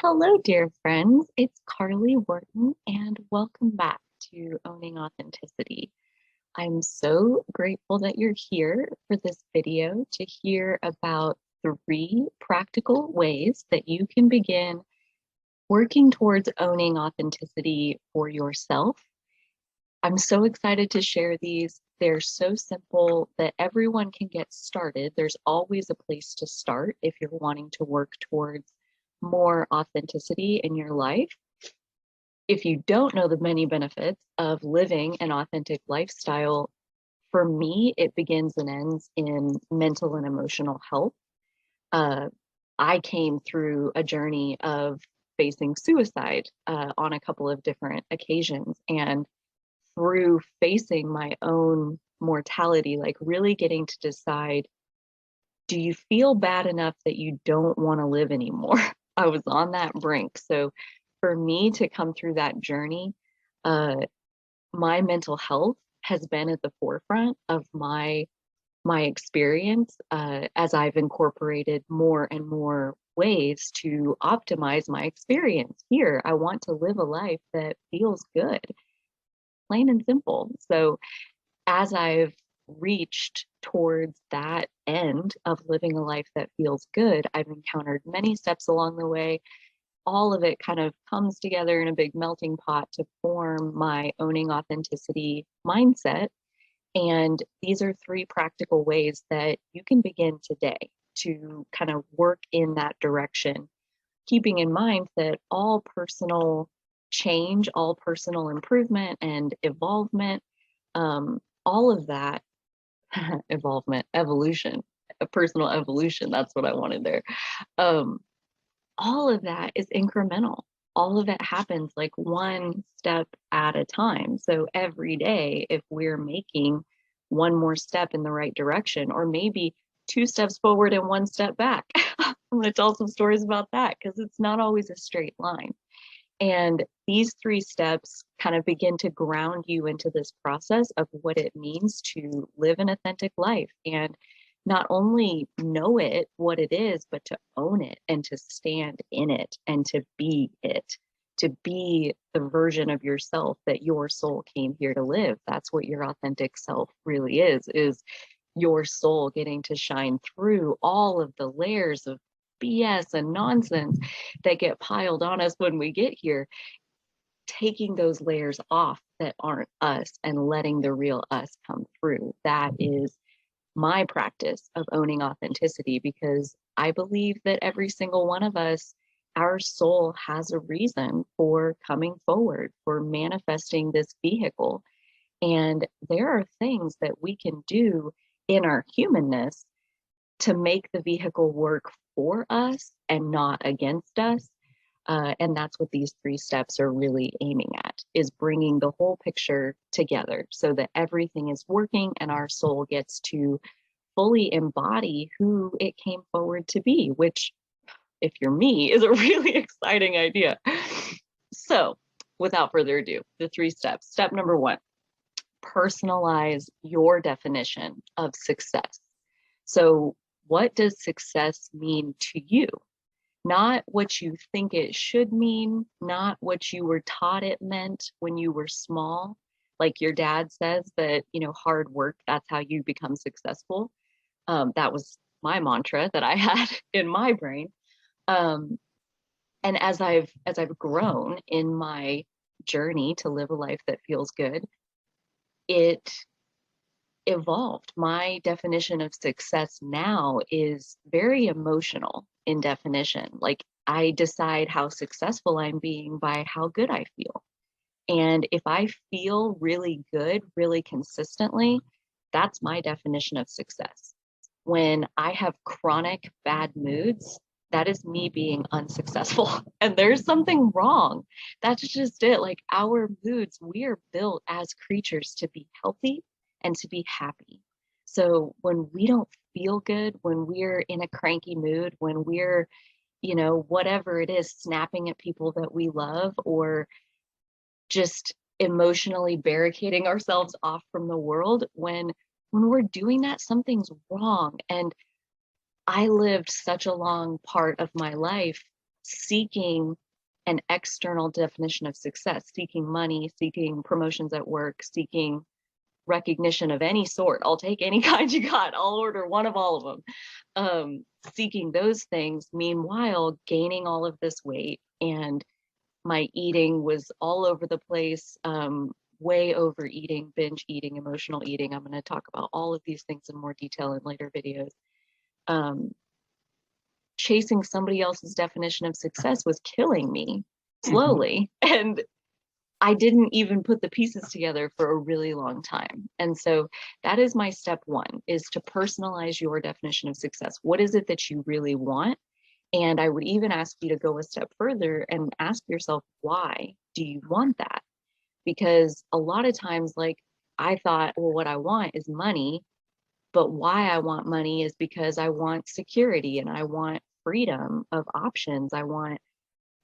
Hello, dear friends. It's Carly Wharton, and welcome back to Owning Authenticity. I'm so grateful that you're here for this video to hear about 3 practical ways that you can begin working towards owning authenticity for yourself. I'm so excited to share these. They're so simple that everyone can get started. There's always a place to start if you're wanting to work towards more authenticity in your life. If you don't know the many benefits of living an authentic lifestyle, for me, it begins and ends in mental and emotional health. Uh, I came through a journey of facing suicide on a couple of different occasions. And through facing my own mortality, like really getting to decide, do you feel bad enough that you don't want to live anymore? I was on that brink. So for me to come through that journey, my mental health has been at the forefront of my experience as I've incorporated more and more ways to optimize my experience here. I want to live a life that feels good, plain and simple. So as I've reached towards that end of living a life that feels good, I've encountered many steps along the way. All of it kind of comes together in a big melting pot to form my owning authenticity mindset. And these are 3 practical ways that you can begin today to kind of work in that direction, keeping in mind that all personal change, all personal improvement and evolvement, all of that evolution, a personal evolution, that's what I wanted there. Um, all of that is incremental. All of it happens like one step at a time. So every day, if we're making one more step in the right direction, or maybe 2 steps forward and 1 step back, I'm going to tell some stories about that because it's not always a straight line. And these 3 steps kind of begin to ground you into this process of what it means to live an authentic life and not only know it, what it is, but to own it and to stand in it and to be it, to be the version of yourself that your soul came here to live. That's what your authentic self really is your soul getting to shine through all of the layers of BS and nonsense that get piled on us when we get here, taking those layers off that aren't us and letting the real us come through. That is my practice of owning authenticity, because I believe that every single one of us, our soul has a reason for coming forward, for manifesting this vehicle. And there are things that we can do in our humanness to make the vehicle work for us and not against us. And that's what these 3 steps are really aiming at, is bringing the whole picture together so that everything is working and our soul gets to fully embody who it came forward to be, which, if you're me, is a really exciting idea. So without further ado, the 3 steps. Step number 1, personalize your definition of success. So what does success mean to you? Not what you think it should mean, not what you were taught it meant when you were small. Like your dad says that, hard work, that's how you become successful. That was my mantra that I had in my brain. And as I've grown in my journey to live a life that feels good, it evolved. My definition of success now is very emotional in definition. Like, I decide how successful I'm being by how good I feel. And if I feel really good, really consistently, that's my definition of success. When I have chronic bad moods, that is me being unsuccessful. And there's something wrong. That's just it. Like, our moods, we are built as creatures to be healthy and to be happy. So when we don't feel good, when we're in a cranky mood, when we're, whatever it is, snapping at people that we love, or just emotionally barricading ourselves off from the world, when we're doing that, something's wrong. And I lived such a long part of my life seeking an external definition of success, seeking money, seeking promotions at work, seeking recognition of any sort. I'll take any kind you got. I'll order one of all of them. Seeking those things, meanwhile, gaining all of this weight, and my eating was all over the place, way overeating, binge eating, emotional eating. I'm going to talk about all of these things in more detail in later videos. Chasing somebody else's definition of success was killing me slowly. And I didn't even put the pieces together for a really long time. And so that is my step one, is to personalize your definition of success. What is it that you really want? And I would even ask you to go a step further and ask yourself, why do you want that? Because a lot of times, like, I thought, well, what I want is money, but why I want money is because I want security and I want freedom of options. I want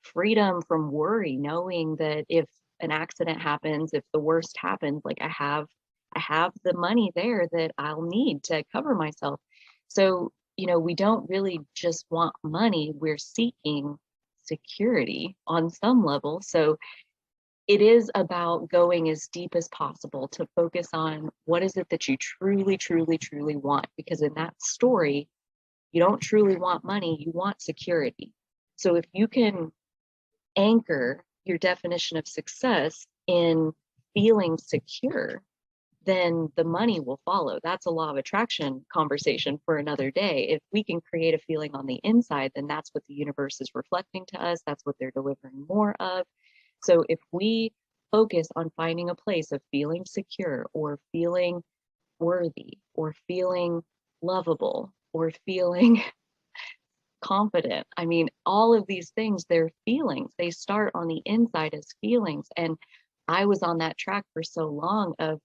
freedom from worry, knowing that if an accident happens, if the worst happens, like I have the money there that I'll need to cover myself. So, we don't really just want money, we're seeking security on some level. So it is about going as deep as possible to focus on what is it that you truly, truly, truly want. Because in that story, you don't truly want money, you want security. So if you can anchor your definition of success in feeling secure, then the money will follow. That's a law of attraction conversation for another day. If we can create a feeling on the inside, then that's what the universe is reflecting to us. That's what they're delivering more of. So if we focus on finding a place of feeling secure or feeling worthy or feeling lovable or feeling confident, I mean, all of these things, they're feelings. They start on the inside as feelings. And I was on that track for so long of,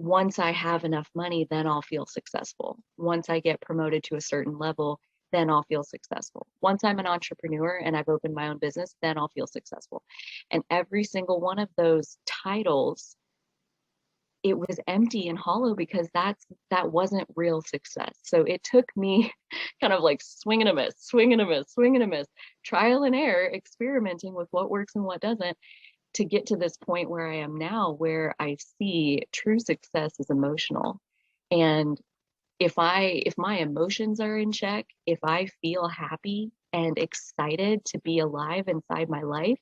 once I have enough money, then I'll feel successful. Once I get promoted to a certain level, then I'll feel successful. Once I'm an entrepreneur and I've opened my own business, then I'll feel successful. And every single one of those titles, it was empty and hollow, because that wasn't real success. So it took me kind of like swing and a miss, swing and a miss, swing and a miss, trial and error, experimenting with what works and what doesn't, to get to this point where I am now, where I see true success is emotional. And if my emotions are in check, if I feel happy and excited to be alive inside my life,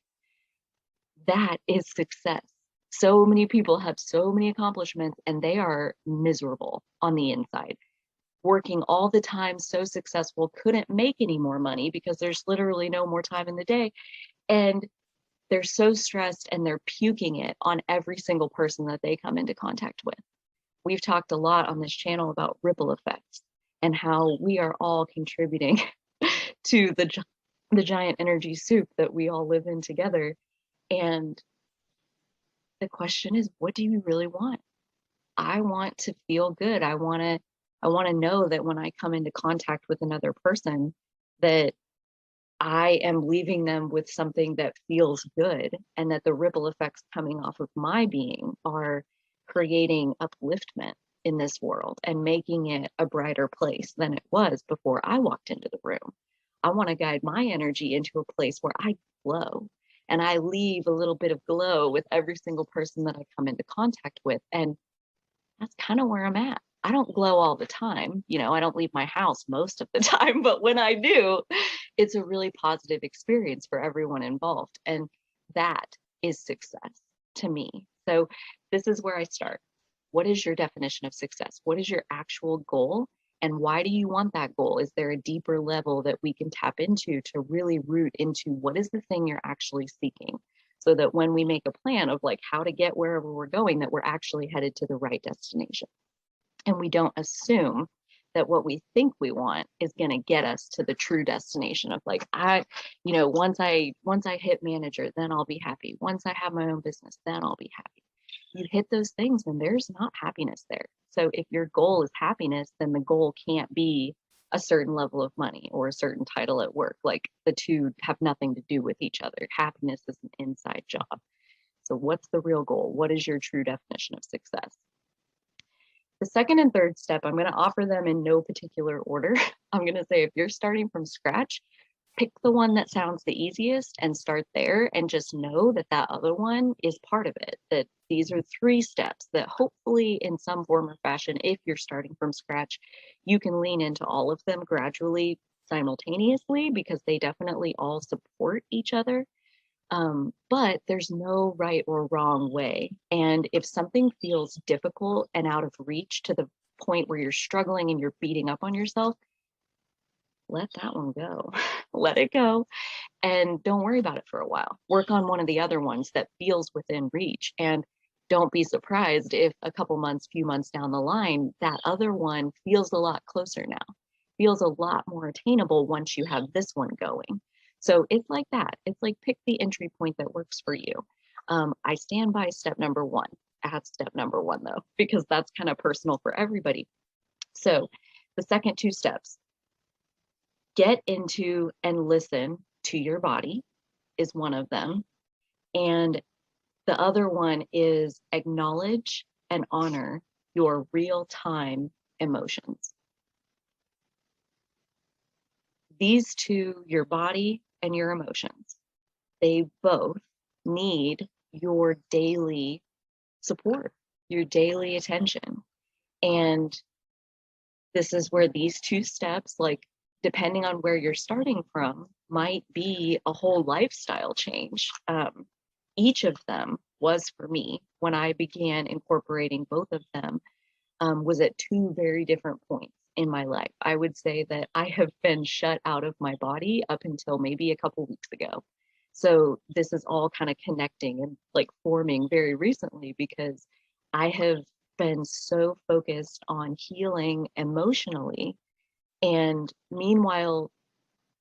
that is success. So many people have so many accomplishments and they are miserable on the inside, working all the time, so successful, couldn't make any more money because there's literally no more time in the day. And they're so stressed and they're puking it on every single person that they come into contact with. We've talked a lot on this channel about ripple effects and how we are all contributing to the giant energy soup that we all live in together. And the question is, what do you really want? I want to feel good. I want to know that when I come into contact with another person, that I am leaving them with something that feels good, and that the ripple effects coming off of my being are creating upliftment in this world and making it a brighter place than it was before I walked into the room. I want to guide my energy into a place where I glow, and I leave a little bit of glow with every single person that I come into contact with. And that's kind of where I'm at. I don't glow all the time. I don't leave my house most of the time, but when I do, it's a really positive experience for everyone involved. And that is success to me. So this is where I start. What is your definition of success? What is your actual goal? And why do you want that goal? Is there a deeper level that we can tap into to really root into what is the thing you're actually seeking? So that when we make a plan of like how to get wherever we're going, that we're actually headed to the right destination. And we don't assume that what we think we want is going to get us to the true destination of like, once I hit manager, then I'll be happy. Once I have my own business, then I'll be happy. You hit those things and there's not happiness there. So if your goal is happiness, then the goal can't be a certain level of money or a certain title at work. Like, the two have nothing to do with each other. Happiness is an inside job. So what's the real goal? What is your true definition of success? The second and third step, I'm going to offer them in no particular order. I'm going to say, if you're starting from scratch, pick the one that sounds the easiest and start there, and just know that that other one is part of it, that these are 3 steps that hopefully in some form or fashion, if you're starting from scratch, you can lean into all of them gradually simultaneously, because they definitely all support each other. But there's no right or wrong way. And if something feels difficult and out of reach to the point where you're struggling and you're beating up on yourself, let that one go. Let it go, and don't worry about it for a while. Work on one of the other ones that feels within reach. And don't be surprised if a couple months, few months down the line, that other one feels a lot closer now, feels a lot more attainable once you have this one going. So it's like that. It's like pick the entry point that works for you. I stand by step number 1. Add step number 1 though, because that's kind of personal for everybody. So the second 2 steps, get into and listen to your body is one of them. And the other one is acknowledge and honor your real time emotions. These 2, your body and your emotions, they both need your daily support, your daily attention. And this is where these 2 steps, like depending on where you're starting from, might be a whole lifestyle change. Each of them was for me when I began incorporating both of them, was at 2 very different points in my life. I would say that I have been shut out of my body up until maybe a couple weeks ago. So this is all kind of connecting and like forming very recently, because I have been so focused on healing emotionally, and meanwhile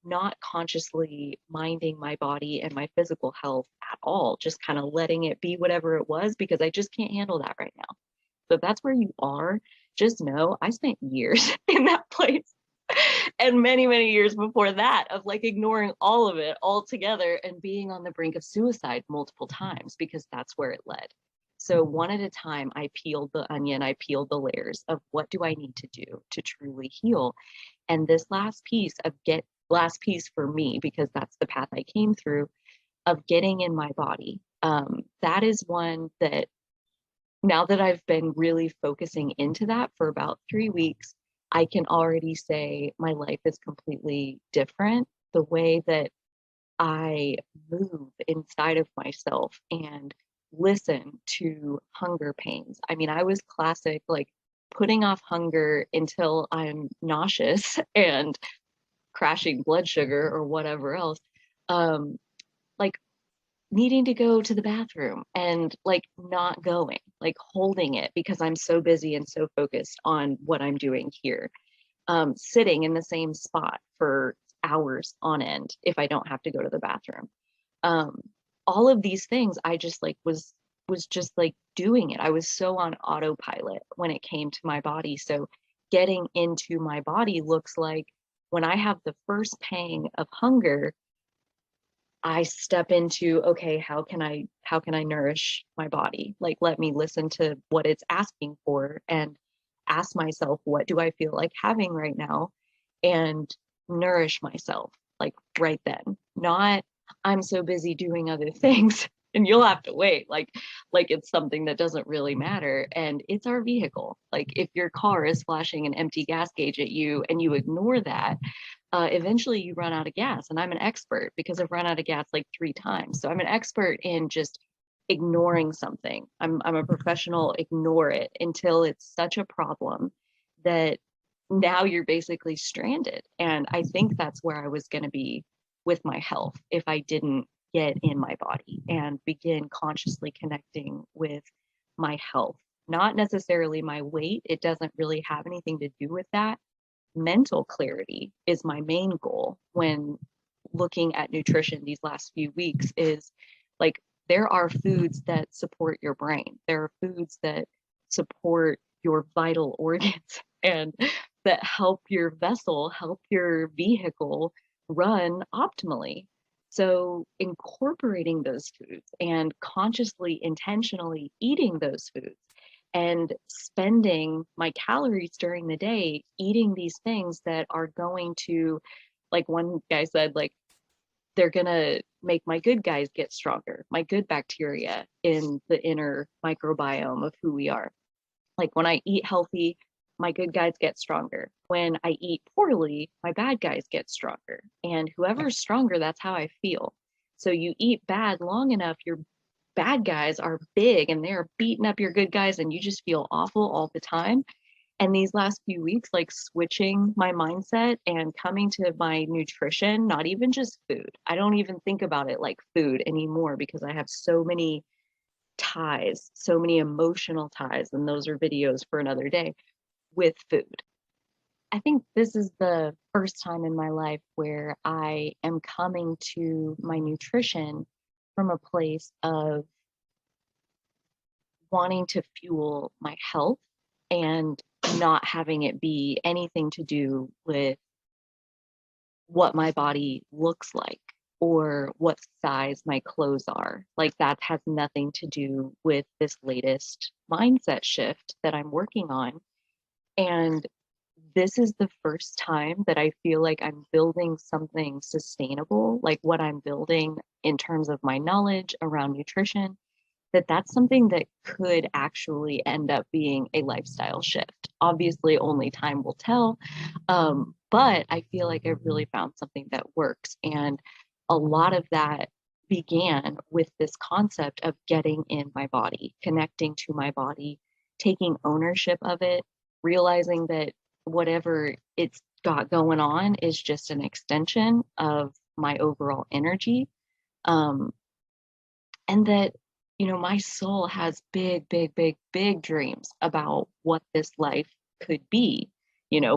not consciously minding my body and my physical health at all, just kind of letting it be whatever it was, because I just can't handle that right now. So if that's where you are, just know I spent years in that place, and many, many years before that, of like ignoring all of it altogether and being on the brink of suicide multiple times, because that's where it led. So one at a time, I peeled the onion, I peeled the layers of what do I need to do to truly heal. And this last piece for me, because that's the path I came through, of getting in my body. That is one that, now that I've been really focusing into that for about 3 weeks, I can already say my life is completely different. The way that I move inside of myself and listen to hunger pains. I mean, I was classic, like putting off hunger until I'm nauseous and crashing blood sugar or whatever else. Like needing to go to the bathroom and like not going, like holding it because I'm so busy and so focused on what I'm doing here. Sitting in the same spot for hours on end if I don't have to go to the bathroom. Um, all of these things I just like was just like doing it. I was so on autopilot when it came to my body. So getting into my body looks like when I have the first pang of hunger, I step into, okay, how can I nourish my body? Like, let me listen to what it's asking for and ask myself, what do I feel like having right now? And nourish myself like right then. Not, I'm so busy doing other things and you'll have to wait. Like it's something that doesn't really matter. And it's our vehicle. Like if your car is flashing an empty gas gauge at you and you ignore that, eventually you run out of gas. And I'm an expert because I've run out of gas like 3 times. So I'm an expert in just ignoring something. I'm a professional, ignore it until it's such a problem that now you're basically stranded. And I think that's where I was going to be with my health if I didn't get in my body and begin consciously connecting with my health. Not necessarily my weight, it doesn't really have anything to do with that. Mental clarity is my main goal when looking at nutrition these last few weeks, is like there are foods that support your brain. There are foods that support your vital organs and that help your vessel, help your vehicle run optimally. So incorporating those foods and consciously, intentionally eating those foods and spending my calories during the day eating these things that are going to, like one guy said, like they're going to make my good guys get stronger, my good bacteria in the inner microbiome of who we are. Like when I eat healthy, my good guys get stronger. When I eat poorly, my bad guys get stronger. And whoever's stronger, that's how I feel. So you eat bad long enough, your bad guys are big and they're beating up your good guys, and you just feel awful all the time. And these last few weeks, like switching my mindset and coming to my nutrition, not even just food. I don't even think about it like food anymore because I have so many ties, so many emotional ties, and those are videos for another day with food. I think this is the first time in my life where I am coming to my nutrition from a place of wanting to fuel my health and not having it be anything to do with what my body looks like or what size my clothes are. Like that has nothing to do with this latest mindset shift that I'm working on. And this is the first time that I feel like I'm building something sustainable, like what I'm building in terms of my knowledge around nutrition, that's something that could actually end up being a lifestyle shift. Obviously, only time will tell. But I feel like I really found something that works. And a lot of that began with this concept of getting in my body, connecting to my body, taking ownership of it, realizing that whatever it's got going on is just an extension of my overall energy. Um, and that, my soul has big, big, big, big dreams about what this life could be,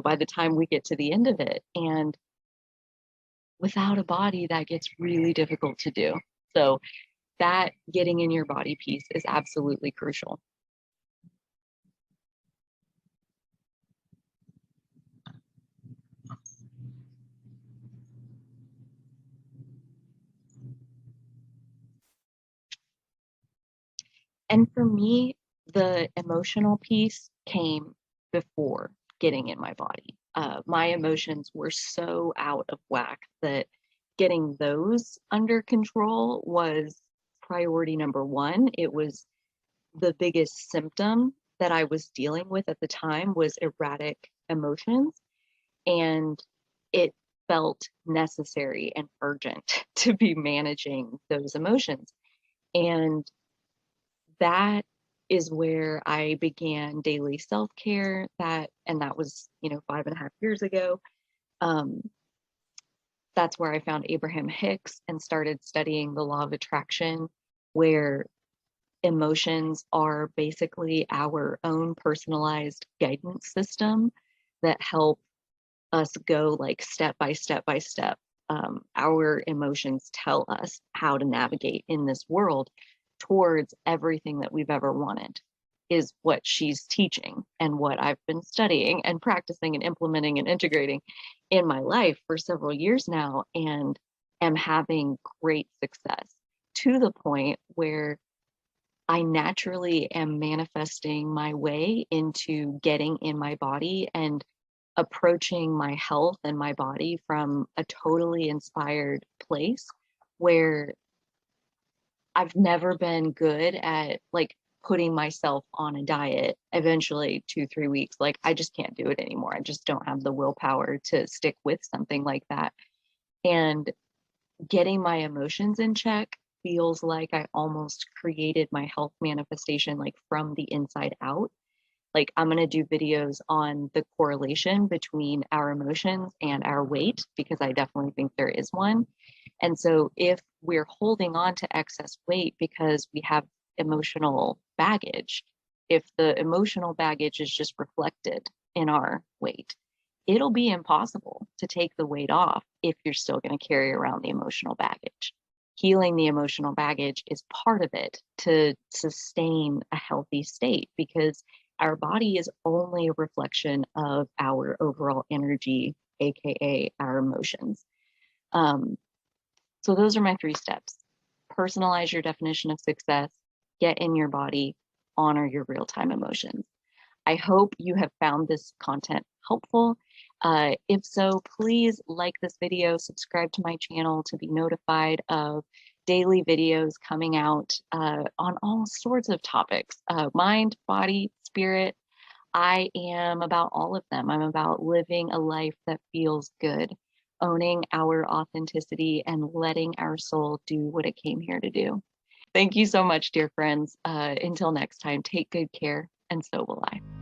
by the time we get to the end of it. And without a body, that gets really difficult to do. So that getting in your body piece is absolutely crucial. And for me, the emotional piece came before getting in my body. My emotions were so out of whack that getting those under control was priority number one. It was the biggest symptom that I was dealing with at the time was erratic emotions. And it felt necessary and urgent to be managing those emotions. And that is where I began daily self-care. That was, 5.5 years ago. Um, that's where I found Abraham Hicks and started studying the law of attraction, where emotions are basically our own personalized guidance system that help us go like step by step by step. Our emotions tell us how to navigate in this world towards everything that we've ever wanted, is what she's teaching and what I've been studying and practicing and implementing and integrating in my life for several years now, and am having great success to the point where I naturally am manifesting my way into getting in my body and approaching my health and my body from a totally inspired place where I've never been good at like putting myself on a diet eventually 2, 3 weeks. Like I just can't do it anymore. I just don't have the willpower to stick with something like that. And getting my emotions in check feels like I almost created my health manifestation like from the inside out. Like I'm going to do videos on the correlation between our emotions and our weight because I definitely think there is one. And so if we're holding on to excess weight because we have emotional baggage, if the emotional baggage is just reflected in our weight, it'll be impossible to take the weight off if you're still going to carry around the emotional baggage. Healing the emotional baggage is part of it to sustain a healthy state because our body is only a reflection of our overall energy, AKA our emotions. So those are my 3 steps. Personalize your definition of success, get in your body, honor your real-time emotions. I hope you have found this content helpful. If so, please like this video, subscribe to my channel to be notified of daily videos coming out on all sorts of topics, mind, body, spirit. I am about all of them. I'm about living a life that feels good, owning our authenticity and letting our soul do what it came here to do. Thank you so much, dear friends. Until next time, take good care, and so will I.